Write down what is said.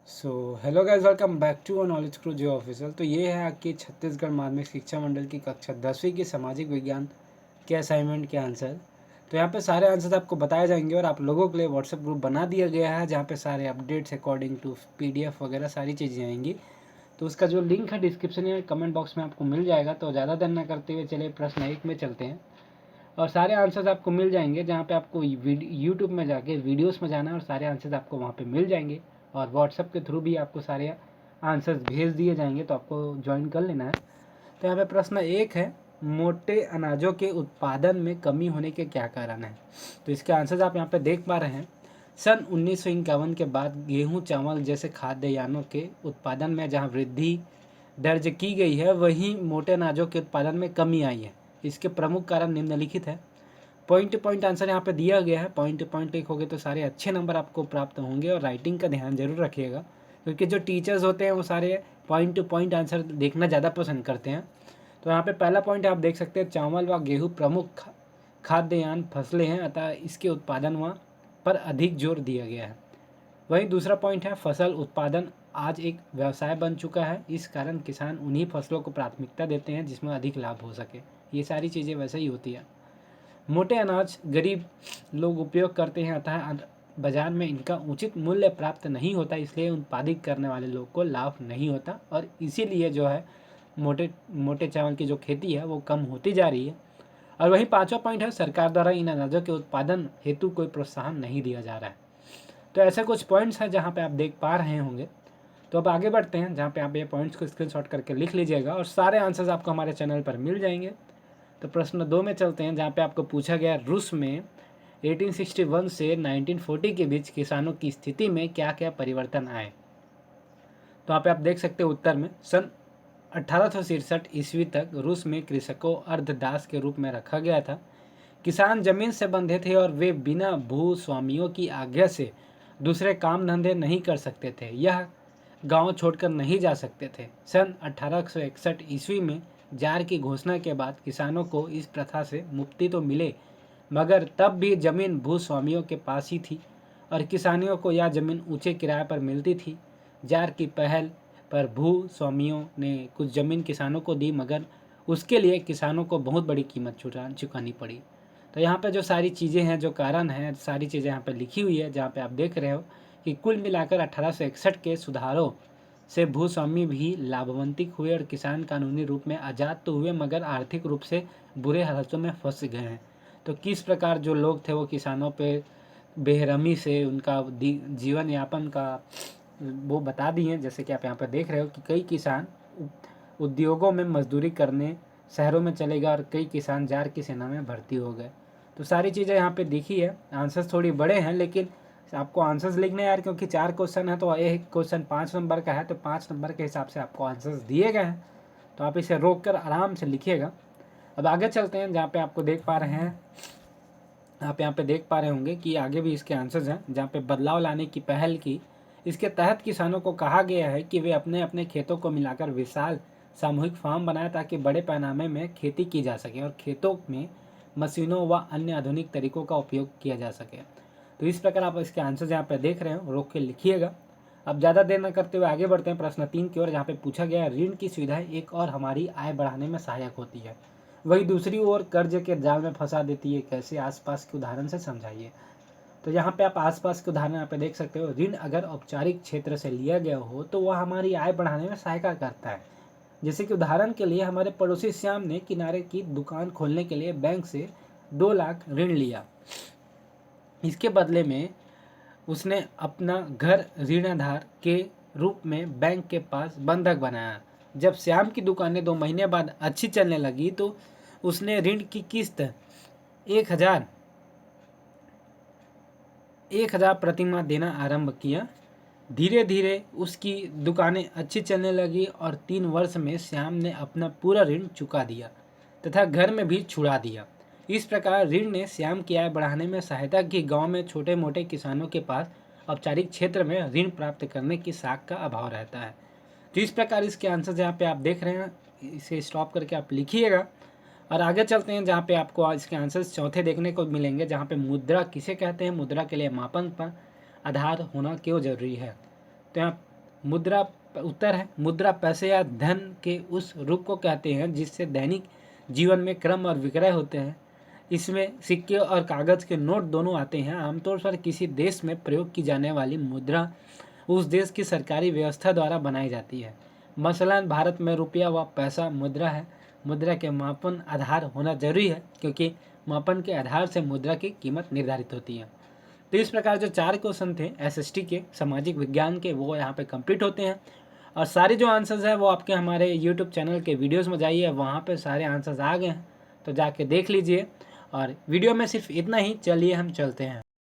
So hello guys, welcome back to knowledge crew Jio official. तो ये है आपकी छत्तीसगढ़ माध्यमिक शिक्षा मंडल की कक्षा 10वीं की सामाजिक विज्ञान के असाइनमेंट के आंसर। तो यहाँ पे सारे आंसर आपको बताए जाएंगे और आप लोगों के लिए व्हाट्सएप ग्रुप बना दिया गया है जहाँ पे सारे अपडेट्स अकॉर्डिंग टू PDF वगैरह सारी चीज़ें आएंगी। तो उसका जो लिंक है डिस्क्रिप्शन या कमेंट बॉक्स में आपको मिल जाएगा। तो ज़्यादा देर न करते हुए चलिए प्रश्न 1 में चलते हैं और सारे आंसर्स आपको मिल जाएंगे जहाँ पे आपको यूट्यूब में जाके वीडियोस में जाना है और सारे आंसर्स आपको वहाँ पे मिल जाएंगे और व्हाट्सएप के थ्रू भी आपको सारे आंसर्स भेज दिए जाएंगे, तो आपको ज्वाइन कर लेना है। तो यहाँ पे प्रश्न 1 है, मोटे अनाजों के उत्पादन में कमी होने के क्या कारण है। तो इसके आंसर्स आप यहाँ पे देख पा रहे हैं। सन 1951 के बाद गेहूं चावल जैसे खाद्यान्नों के उत्पादन में जहाँ वृद्धि दर्ज की गई है, वहीं मोटे अनाजों के उत्पादन में कमी आई है। इसके प्रमुख कारण निम्नलिखित है। पॉइंट टू पॉइंट आंसर यहाँ पे दिया गया है। पॉइंट टू पॉइंट लिखोगे तो सारे अच्छे नंबर आपको प्राप्त होंगे और राइटिंग का ध्यान जरूर रखिएगा, क्योंकि जो टीचर्स होते हैं वो सारे पॉइंट टू पॉइंट आंसर देखना ज़्यादा पसंद करते हैं। तो यहाँ पे पहला पॉइंट आप देख सकते हैं, चावल व गेहूँ प्रमुख खाद्यान्न फसलें हैं, अतः इसके उत्पादन व पर अधिक जोर दिया गया है। वहीं दूसरा पॉइंट है, फसल उत्पादन आज एक व्यवसाय बन चुका है, इस कारण किसान उन्हीं फसलों को प्राथमिकता देते हैं जिसमें अधिक लाभ हो सके। ये सारी चीज़ें वैसे ही होती है। मोटे अनाज गरीब लोग उपयोग करते हैं, अतः बाजार में इनका उचित मूल्य प्राप्त नहीं होता, इसलिए उत्पादित करने वाले लोग को लाभ नहीं होता और इसीलिए जो है मोटे मोटे चावल की जो खेती है वो कम होती जा रही है। और वहीं पांचवा पॉइंट है, सरकार द्वारा इन अनाजों के उत्पादन हेतु कोई प्रोत्साहन नहीं दिया जा रहा है। तो ऐसे कुछ पॉइंट्स हैं जहाँ पे आप देख पा रहे होंगे। तो अब आगे बढ़ते हैं, जहाँ पे आप ये पॉइंट्स को स्क्रीनशॉट करके लिख लीजिएगा और सारे आंसर्स आपको हमारे चैनल पर मिल जाएंगे। तो प्रश्न 2 में चलते हैं, जहाँ पे आपको पूछा गया, रूस में 1861 से 1940 के बीच किसानों की स्थिति में क्या क्या परिवर्तन आए। तो यहाँ पे आप देख सकते हैं उत्तर में, सन 1867 ईस्वी तक रूस में कृषकों अर्धदास के रूप में रखा गया था। किसान जमीन से बंधे थे और वे बिना भूस्वामियों की आज्ञा से दूसरे काम धंधे नहीं कर सकते थे। यह गांव छोड़कर नहीं जा सकते थे। सन 1861 ईस्वी में जार की घोषणा के बाद किसानों को इस प्रथा से मुक्ति तो मिले, मगर तब भी जमीन भूस्वामियों के पास ही थी और किसानियों को यह जमीन ऊंचे किराए पर मिलती थी। जार की पहल पर भूस्वामियों ने कुछ जमीन किसानों को दी, मगर उसके लिए किसानों को बहुत बड़ी कीमत चुकानी पड़ी। तो यहाँ पे जो सारी चीज़ें हैं, जो कारण हैं, सारी चीज़ें यहाँ पे लिखी हुई है, जहाँ पे आप देख रहे हो कि कुल मिलाकर 1861 के सुधारों से भूस्वामी भी लाभवंतिक हुए और किसान कानूनी रूप में आज़ाद तो हुए, मगर आर्थिक रूप से बुरे हालातों में फंस गए हैं। तो किस प्रकार जो लोग थे वो किसानों पे बेरहमी से उनका जीवन यापन का वो बता दिए। जैसे कि आप यहाँ पर देख रहे हो कि कई किसान उद्योगों में मजदूरी करने शहरों में चले गए और कई किसान जार की सेना में भर्ती हो गए। तो सारी चीज़ें यहाँ पे दिखी है। आंसर्स थोड़ी बड़े हैं, लेकिन आपको आंसर्स लिखने यार, क्योंकि 4 क्वेश्चन है तो एक क्वेश्चन 5 नंबर का है, तो 5 नंबर के हिसाब से आपको आंसर्स दिए गए हैं। तो आप इसे रोक कर आराम से लिखिएगा। अब आगे चलते हैं, जहाँ पे आपको देख पा रहे हैं, आप यहाँ पे देख पा रहे होंगे कि आगे भी इसके आंसर्स हैं, जहाँ पे बदलाव लाने की पहल की। इसके तहत किसानों को कहा गया है कि वे अपने अपने खेतों को मिलाकर विशाल सामूहिक फार्म बनाएं, ताकि बड़े पैमाने में खेती की जा सके और खेतों में मशीनों व अन्य आधुनिक तरीकों का उपयोग किया जा सके। तो इस प्रकार आप इसके आंसर्स यहाँ पे देख रहे हो, रोक के लिखिएगा। अब ज़्यादा देर न करते हुए आगे बढ़ते हैं प्रश्न 3 की ओर, जहाँ पे पूछा गया है, ऋण की सुविधाएं एक और हमारी आय बढ़ाने में सहायक होती है, वही दूसरी ओर कर्ज के जाल में फंसा देती है, कैसे, आसपास के उदाहरण से समझाइए। तो यहाँ पे आप आसपास के उदाहरण यहाँ पे देख सकते हो। ऋण अगर औपचारिक क्षेत्र से लिया गया हो तो वह हमारी आय बढ़ाने में सहायता करता है। जैसे कि उदाहरण के लिए हमारे पड़ोसी श्याम ने किनारे की दुकान खोलने के लिए बैंक से 2 लाख ऋण लिया। इसके बदले में उसने अपना घर ऋणाधार के रूप में बैंक के पास बंधक बनाया। जब श्याम की दुकानें 2 महीने बाद अच्छी चलने लगी तो उसने ऋण की किस्त 1,000 प्रतिमाह देना आरंभ किया। धीरे धीरे उसकी दुकानें अच्छी चलने लगी और 3 वर्ष में श्याम ने अपना पूरा ऋण चुका दिया तथा घर में भी छुड़ा दिया। इस प्रकार ऋण ने श्याम की आय बढ़ाने में सहायता की। गांव में छोटे मोटे किसानों के पास औपचारिक क्षेत्र में ऋण प्राप्त करने की साख का अभाव रहता है। तो इस प्रकार इसके आंसर यहाँ पे आप देख रहे हैं, इसे स्टॉप करके आप लिखिएगा और आगे चलते हैं, जहाँ पे आपको इसके आंसर्स चौथे देखने को मिलेंगे, जहाँ पे मुद्रा किसे कहते हैं, मुद्रा के लिए मापन पर आधार होना क्यों जरूरी है। तो यहाँ मुद्रा उत्तर है मुद्रा पैसे या धन के उस रूप को कहते हैं जिससे दैनिक जीवन में क्रम और विक्रय होते हैं। इसमें सिक्के और कागज़ के नोट दोनों आते हैं। आमतौर पर किसी देश में प्रयोग की जाने वाली मुद्रा उस देश की सरकारी व्यवस्था द्वारा बनाई जाती है। मसलन भारत में रुपया व पैसा मुद्रा है। मुद्रा के मापन आधार होना जरूरी है क्योंकि मापन के आधार से मुद्रा की कीमत निर्धारित होती है। तो इस प्रकार जो 4 क्वेश्चन थे एसएसटी के सामाजिक विज्ञान के वो यहाँ पे कंप्लीट होते हैं। और सारे जो आंसर्स हैं वो आपके हमारे यूट्यूब चैनल के वीडियोस में जाइए, वहाँ पे सारे आंसर्स आ गए हैं, तो जाके देख लीजिए। और वीडियो में सिर्फ इतना ही, चलिए हम चलते हैं।